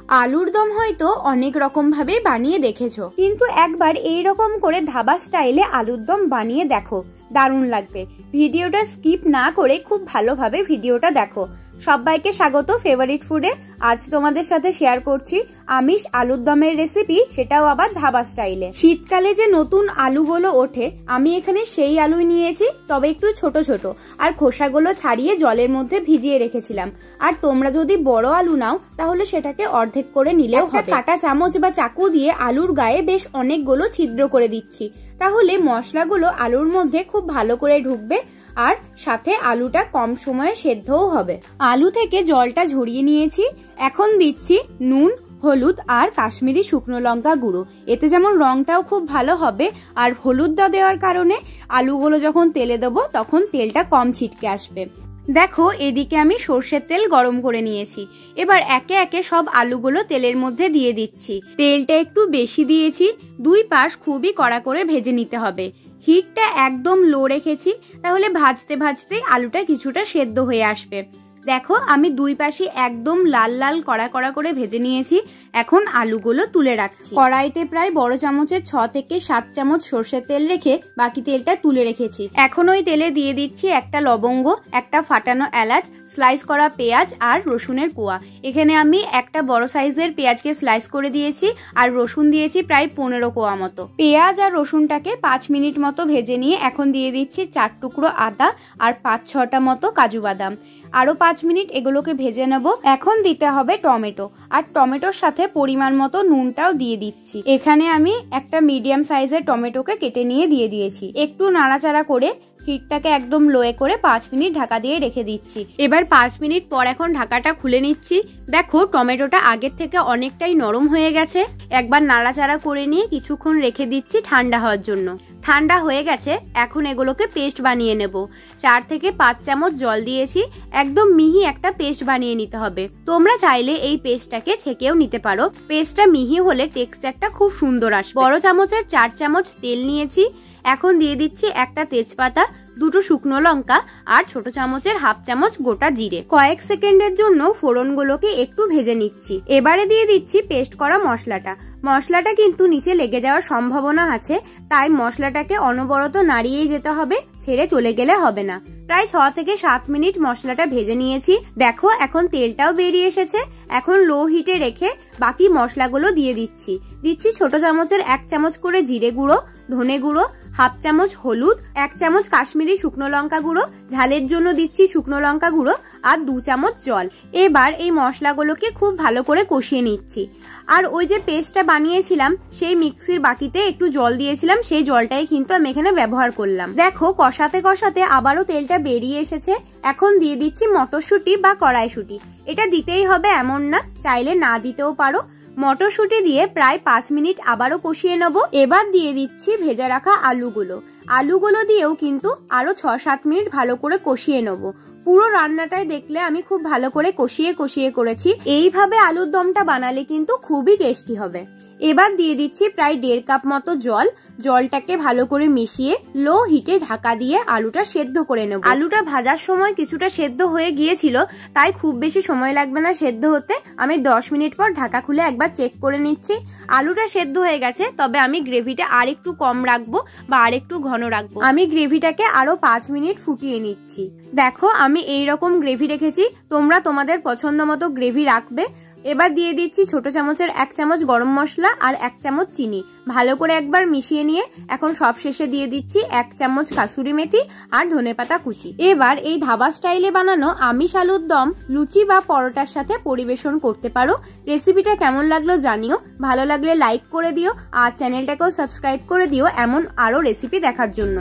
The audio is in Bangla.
আলুর দম হয়তো অনেক রকম ভাবে বানিয়ে দেখেছো, কিন্তু একবার এই রকম করে ধাবা স্টাইলে আলুর দম বানিয়ে দেখো, দারুণ লাগবে। ভিডিওটা স্কিপ না করে খুব ভালোভাবে ভিডিওটা দেখো। সবাইকে স্বাগত ফেভারিট ফুডে। আজ তোমাদের সাথে শেয়ার করছি আমিষ আলুর দমের রেসিপি, সেটাও আবার ধাবা স্টাইলে। শীতকালে যে নতুন আলুগুলো ওঠে, আমি এখানে সেই আলুই নিয়েছি, তবে একটু ছোট ছোট, আর খোসাগুলো ছাড়িয়ে জলের মধ্যে ভিজিয়ে রেখেছিলাম। আর তোমরা যদি বড় আলু নাও তাহলে সেটাকে অর্ধেক করে নিলেও হবে। কাঁটা চামচ বা চাকু দিয়ে আলুর গায়ে বেশ অনেকগুলো ছিদ্র করে দিচ্ছি, তাহলে মশলাগুলো আলুর মধ্যে খুব ভালো করে ঢুকবে আর সাথে আলুটা কম সময়ে সেদ্ধও হবে। আলু থেকে জলটা ঝরিয়ে নিয়েছি। এখন দিচ্ছি নুন, হলুদ আর কাশ্মীরি শুকনো লঙ্কা গুঁড়ো। এতে যেমন রংটাও খুব ভালো হবে, আর হলুদটা দেওয়ার কারণে আলুগুলো যখন তেলে দেবো তখন তেলটা কম ছিটকে আসবে। দেখো, এদিকে আমি সর্ষের তেল গরম করে নিয়েছি। এবার একে একে সব আলুগুলো তেলের মধ্যে দিয়ে দিচ্ছি। তেলটা একটু বেশি দিয়েছি, দুই পাশ খুবই কড়া করে ভেজে নিতে হবে। হিটটা একদম লো রেখেছি, তাহলে ভাজতে ভাজতে আলুটা কিছুটা সেদ্ধ হয়ে আসবে। দেখো, আমি দুই পাশে একদম লাল লাল কড়া কড়া করে ভেজে নিয়েছি। এখন আলুগুলো তুলে রাখছি। কড়াইতে প্রায় বড় চামচের 6 থেকে 7 চামচ সর্ষের তেল রেখে বাকি তেলটা তুলে রেখেছি। এখন ওই তেলে দিয়ে দিচ্ছি একটা লবঙ্গ, একটা ফাটানো এলাচ, স্লাইস করা পেঁয়াজ আর রসুনের কোয়া। এখানে আমি একটা বড় সাইজের পেঁয়াজকে স্লাইস করে দিয়েছি, আর রসুন দিয়েছি প্রায় 15 কোয়া মতো। পেঁয়াজ আর রসুনটাকে 5 মিনিট মতো ভেজে নিয়ে এখন দিয়ে দিচ্ছি 4 টুকরো আদা আর 5-6টা মতো কাজু বাদাম। আরো 5 মিনিট এগুলোকে ভেজে নেব। এখন দিতে হবে টমেটো, আর টমেটোর সাথে পরিমাণ মতো নুনটাও দিয়ে দিচ্ছি। এখানে আমি একটা মিডিয়াম সাইজের টমেটোকে কেটে নিয়ে দিয়ে দিয়েছি। একটু নাড়াচাড়া করে হিটটাকে একদম লোয়ে করে 5 মিনিট ঢাকা দিয়ে রেখে দিচ্ছি। এবার 5 মিনিট পর এখন ঢাকাটা খুলে নিচ্ছি। দেখো, টমেটোটা আগের থেকে অনেকটাই নরম হয়ে গেছে। একবার নাড়াচাড়া করে নিয়ে কিছুক্ষণ রেখে দিচ্ছি ঠান্ডা হওয়ার জন্য। ঠান্ডা হয়ে গেছে, এখন এগুলোকে পেস্ট বানিয়ে নেব। 4 থেকে 5 চামচ জল দিয়েছি। একদম মিহি একটা পেস্ট বানিয়ে নিতে হবে। তোমরা চাইলে এই পেস্টটাকে ছেঁকেও নিতে পারো। পেস্টটা মিহি হলে টেক্সচারটা খুব সুন্দর আসবে। বড় চামচের 4 চামচ তেল নিয়েছি। এখন দিয়ে দিচ্ছি একটা তেজপাতা, 2টো শুকনো লঙ্কা আর ছোট চামচের 1/2 চামচ গোটা জিরে। কয়েক সেকেন্ডের জন্য ফোড়নগুলোকে একটু ভেজে নিচ্ছি। এবারে দিয়ে দিচ্ছি পেস্ট করা মশলাটা। মশলাটা কিন্তু নিচে লেগে যাওয়ার সম্ভাবনা আছে, তাই মশলাটাকে অনবরত নাড়িয়েই যেতে হবে, ছেড়ে চলে গেলে হবে না। প্রায় 6 থেকে 7 মিনিট মশলাটা ভেজে নিয়েছি। দেখো, এখন তেলটাও বেরিয়ে এসেছে। এখন লো হিটে রেখে বাকি মশলাগুলো দিয়ে দিচ্ছি। ছোট চামচের 1 চামচ করে জিরে গুঁড়ো, ধনে গুঁড়ো, 1/2 চামচ হলুদ, 1 চামচ কাশ্মীরি শুকনো লঙ্কা গুঁড়ো, ঝালের জন্য দিচ্ছি শুকনো লঙ্কা গুঁড়ো, আর 2 চামচ জল। এবার এই মশলাগুলোকে খুব ভালো করে কষিয়ে নিচ্ছি। আর ওই যে পেস্টটা বানিয়েছিলাম, সেই মিক্সির বাটিতে একটু জল দিয়েছিলাম, সেই জলটাই কিন্তু আমি এখানে ব্যবহার করলাম। দেখো, কষাতে কষাতে আবারও তেলটা বেরিয়ে এসেছে। এখন দিয়ে দিচ্ছি মটরশুঁটি বা কড়াইশুঁটি। এটা দিতেই হবে এমন না, চাইলে না দিতেও পারো। মটরশুঁটি দিয়ে প্রায় 5 মিনিট আবারও কষিয়ে নেব। এবার দিয়ে দিচ্ছি ভেজে রাখা আলুগুলো দিয়েও কিন্তু আরো 6-7 মিনিট ভালো করে কষিয়ে নেব। পুরো রান্নাটাই দেখলে আমি খুব ভালো করে কষিয়ে কষিয়ে করেছি। এইভাবে আলুর দমটা বানালে কিন্তু খুবই টেস্টি হবে। এবার দিয়ে দিচ্ছি প্রায় 1.5 কাপ মতো জল। জলটাকে ভালো করে মিশিয়ে লো হিটে ঢাকা দিয়ে আলুটা সেদ্ধ করে নেব। আলুটা ভাজার সময় কিছুটা সেদ্ধ হয়ে গিয়েছিল, তাই খুব বেশি সময় লাগবে না সেদ্ধ হতে। আমি 10 মিনিট পর ঢাকা খুলে একবার চেক করে নিচ্ছি। আলুটা সেদ্ধ হয়ে গেছে, তবে আমি গ্রেভিটা আর একটু কম রাখবো বা আর একটু ঘন রাখবো। আমি গ্রেভিটাকে আরো 5 মিনিট ফুটিয়ে নিচ্ছি। দেখো, আমি এইরকম গ্রেভি রেখেছি, তোমরা তোমাদের পছন্দ মতো গ্রেভি রাখবে। এবার দিয়ে দিচ্ছি ছোট চামচের 1 চামচ গরম মশলা আর 1 চামচ চিনি। ভালো করে একবার মিশিয়ে নিয়ে এখন সব শেষে দিয়ে দিচ্ছি 1 চামচ কাসুরি মেথি আর ধনেপাতা কুচি। এবার এই ধাবা স্টাইলে বানানো আমিষ আলুর দম লুচি বা পরোটার সাথে পরিবেশন করতে পারো। রেসিপিটা কেমন লাগলো জানিও। ভালো লাগলে লাইক করে দিও আর চ্যানেলটাকেও সাবস্ক্রাইব করে দিও এমন আরো রেসিপি দেখার জন্য।